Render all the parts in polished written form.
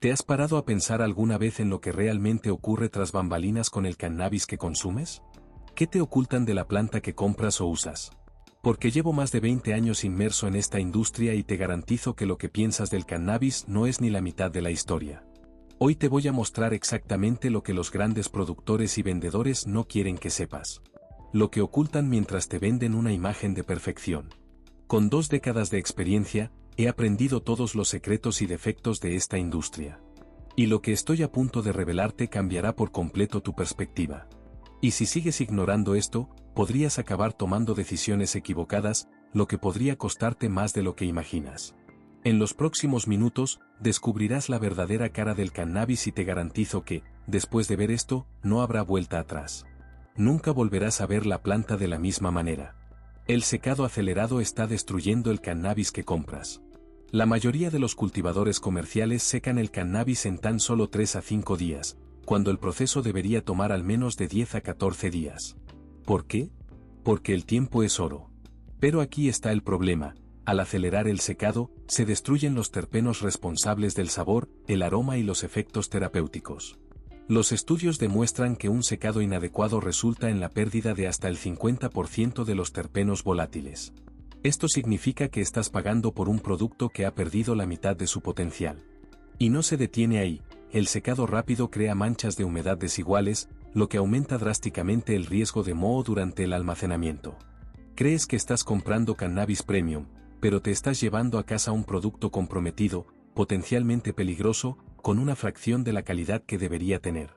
¿Te has parado a pensar alguna vez en lo que realmente ocurre tras bambalinas con el cannabis que consumes? ¿Qué te ocultan de la planta que compras o usas? Porque llevo más de 20 años inmerso en esta industria y te garantizo que lo que piensas del cannabis no es ni la mitad de la historia. Hoy te voy a mostrar exactamente lo que los grandes productores y vendedores no quieren que sepas. Lo que ocultan mientras te venden una imagen de perfección. Con 2 décadas de experiencia, he aprendido todos los secretos y defectos de esta industria. Y lo que estoy a punto de revelarte cambiará por completo tu perspectiva. Y si sigues ignorando esto, podrías acabar tomando decisiones equivocadas, lo que podría costarte más de lo que imaginas. En los próximos minutos, descubrirás la verdadera cara del cannabis y te garantizo que, después de ver esto, no habrá vuelta atrás. Nunca volverás a ver la planta de la misma manera. El secado acelerado está destruyendo el cannabis que compras. La mayoría de los cultivadores comerciales secan el cannabis en tan solo 3 a 5 días, cuando el proceso debería tomar al menos de 10 a 14 días. ¿Por qué? Porque el tiempo es oro. Pero aquí está el problema: al acelerar el secado, se destruyen los terpenos responsables del sabor, el aroma y los efectos terapéuticos. Los estudios demuestran que un secado inadecuado resulta en la pérdida de hasta el 50% de los terpenos volátiles. Esto significa que estás pagando por un producto que ha perdido la mitad de su potencial. Y no se detiene ahí, el secado rápido crea manchas de humedad desiguales, lo que aumenta drásticamente el riesgo de moho durante el almacenamiento. Crees que estás comprando cannabis premium, pero te estás llevando a casa un producto comprometido, potencialmente peligroso, con una fracción de la calidad que debería tener.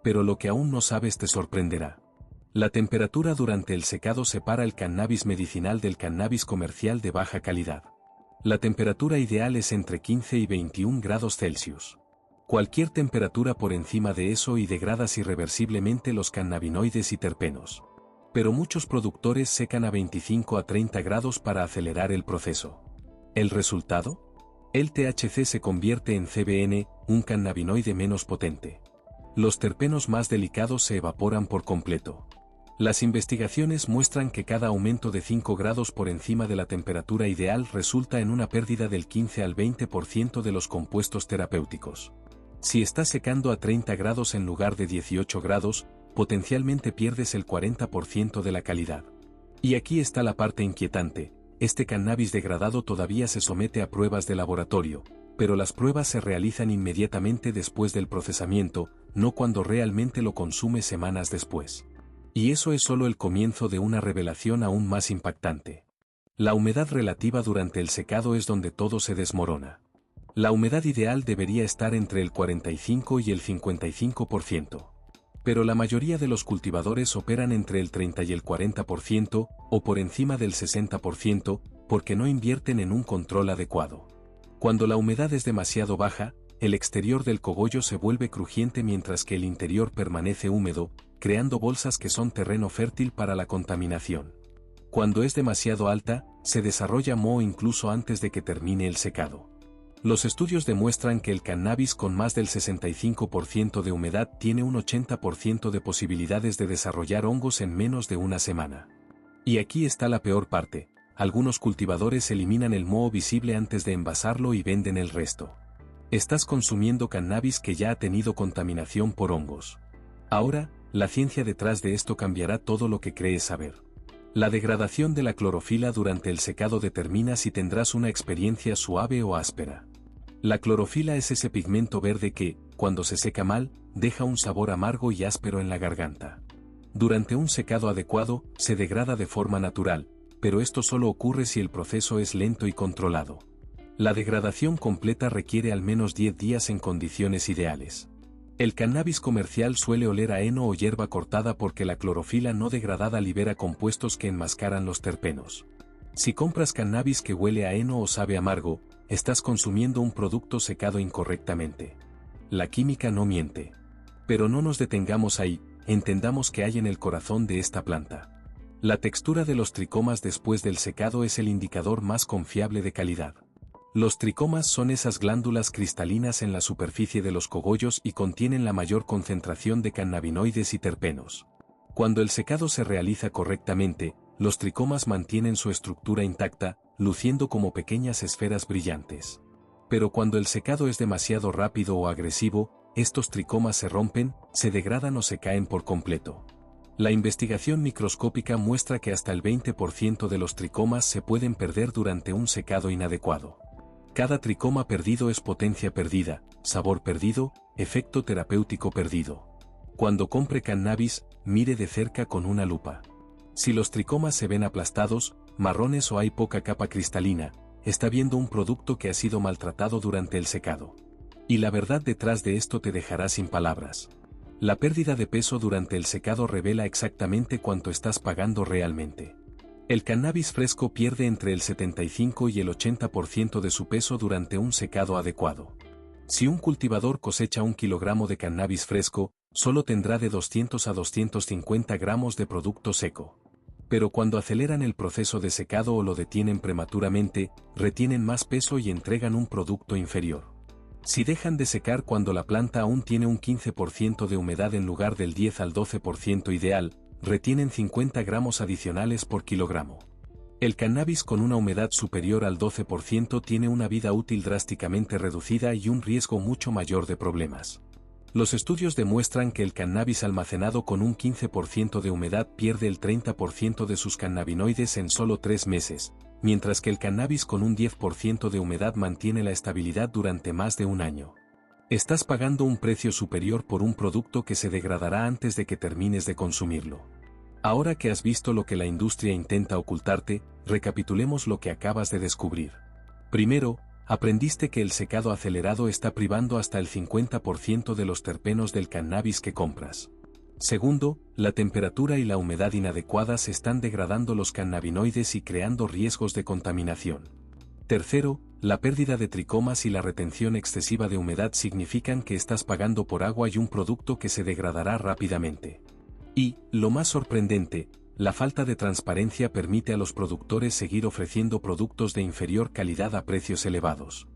Pero lo que aún no sabes te sorprenderá. La temperatura durante el secado separa el cannabis medicinal del cannabis comercial de baja calidad. La temperatura ideal es entre 15 y 21 grados Celsius. Cualquier temperatura por encima de eso y degradas irreversiblemente los cannabinoides y terpenos. Pero muchos productores secan a 25 a 30 grados para acelerar el proceso. ¿El resultado? El THC se convierte en CBN, un cannabinoide menos potente. Los terpenos más delicados se evaporan por completo. Las investigaciones muestran que cada aumento de 5 grados por encima de la temperatura ideal resulta en una pérdida del 15 al 20% de los compuestos terapéuticos. Si estás secando a 30 grados en lugar de 18 grados, potencialmente pierdes el 40% de la calidad. Y aquí está la parte inquietante: este cannabis degradado todavía se somete a pruebas de laboratorio, pero las pruebas se realizan inmediatamente después del procesamiento, no cuando realmente lo consume semanas después. Y eso es solo el comienzo de una revelación aún más impactante. La humedad relativa durante el secado es donde todo se desmorona. La humedad ideal debería estar entre el 45 y el 55%. Pero la mayoría de los cultivadores operan entre el 30 y el 40%, o por encima del 60%, porque no invierten en un control adecuado. Cuando la humedad es demasiado baja, el exterior del cogollo se vuelve crujiente mientras que el interior permanece húmedo, creando bolsas que son terreno fértil para la contaminación. Cuando es demasiado alta, se desarrolla moho incluso antes de que termine el secado. Los estudios demuestran que el cannabis con más del 65% de humedad tiene un 80% de posibilidades de desarrollar hongos en menos de una semana. Y aquí está la peor parte: algunos cultivadores eliminan el moho visible antes de envasarlo y venden el resto. Estás consumiendo cannabis que ya ha tenido contaminación por hongos. Ahora, la ciencia detrás de esto cambiará todo lo que crees saber. La degradación de la clorofila durante el secado determina si tendrás una experiencia suave o áspera. La clorofila es ese pigmento verde que, cuando se seca mal, deja un sabor amargo y áspero en la garganta. Durante un secado adecuado, se degrada de forma natural, pero esto solo ocurre si el proceso es lento y controlado. La degradación completa requiere al menos 10 días en condiciones ideales. El cannabis comercial suele oler a heno o hierba cortada porque la clorofila no degradada libera compuestos que enmascaran los terpenos. Si compras cannabis que huele a heno o sabe amargo, estás consumiendo un producto secado incorrectamente. La química no miente. Pero no nos detengamos ahí, entendamos qué hay en el corazón de esta planta. La textura de los tricomas después del secado es el indicador más confiable de calidad. Los tricomas son esas glándulas cristalinas en la superficie de los cogollos y contienen la mayor concentración de cannabinoides y terpenos. Cuando el secado se realiza correctamente, los tricomas mantienen su estructura intacta, luciendo como pequeñas esferas brillantes. Pero cuando el secado es demasiado rápido o agresivo, estos tricomas se rompen, se degradan o se caen por completo. La investigación microscópica muestra que hasta el 20% de los tricomas se pueden perder durante un secado inadecuado. Cada tricoma perdido es potencia perdida, sabor perdido, efecto terapéutico perdido. Cuando compre cannabis, mire de cerca con una lupa. Si los tricomas se ven aplastados, marrones o hay poca capa cristalina, está viendo un producto que ha sido maltratado durante el secado. Y la verdad detrás de esto te dejará sin palabras. La pérdida de peso durante el secado revela exactamente cuánto estás pagando realmente. El cannabis fresco pierde entre el 75 y el 80% de su peso durante un secado adecuado. Si un cultivador cosecha 1 kilogramo de cannabis fresco, solo tendrá de 200 a 250 gramos de producto seco. Pero cuando aceleran el proceso de secado o lo detienen prematuramente, retienen más peso y entregan un producto inferior. Si dejan de secar cuando la planta aún tiene un 15% de humedad en lugar del 10 al 12% ideal, retienen 50 gramos adicionales por kilogramo. El cannabis con una humedad superior al 12% tiene una vida útil drásticamente reducida y un riesgo mucho mayor de problemas. Los estudios demuestran que el cannabis almacenado con un 15% de humedad pierde el 30% de sus cannabinoides en solo 3 meses, mientras que el cannabis con un 10% de humedad mantiene la estabilidad durante más de un año. Estás pagando un precio superior por un producto que se degradará antes de que termines de consumirlo. Ahora que has visto lo que la industria intenta ocultarte, recapitulemos lo que acabas de descubrir. Primero, aprendiste que el secado acelerado está privando hasta el 50% de los terpenos del cannabis que compras. Segundo, la temperatura y la humedad inadecuadas están degradando los cannabinoides y creando riesgos de contaminación. Tercero, la pérdida de tricomas y la retención excesiva de humedad significan que estás pagando por agua y un producto que se degradará rápidamente. Y, lo más sorprendente, la falta de transparencia permite a los productores seguir ofreciendo productos de inferior calidad a precios elevados.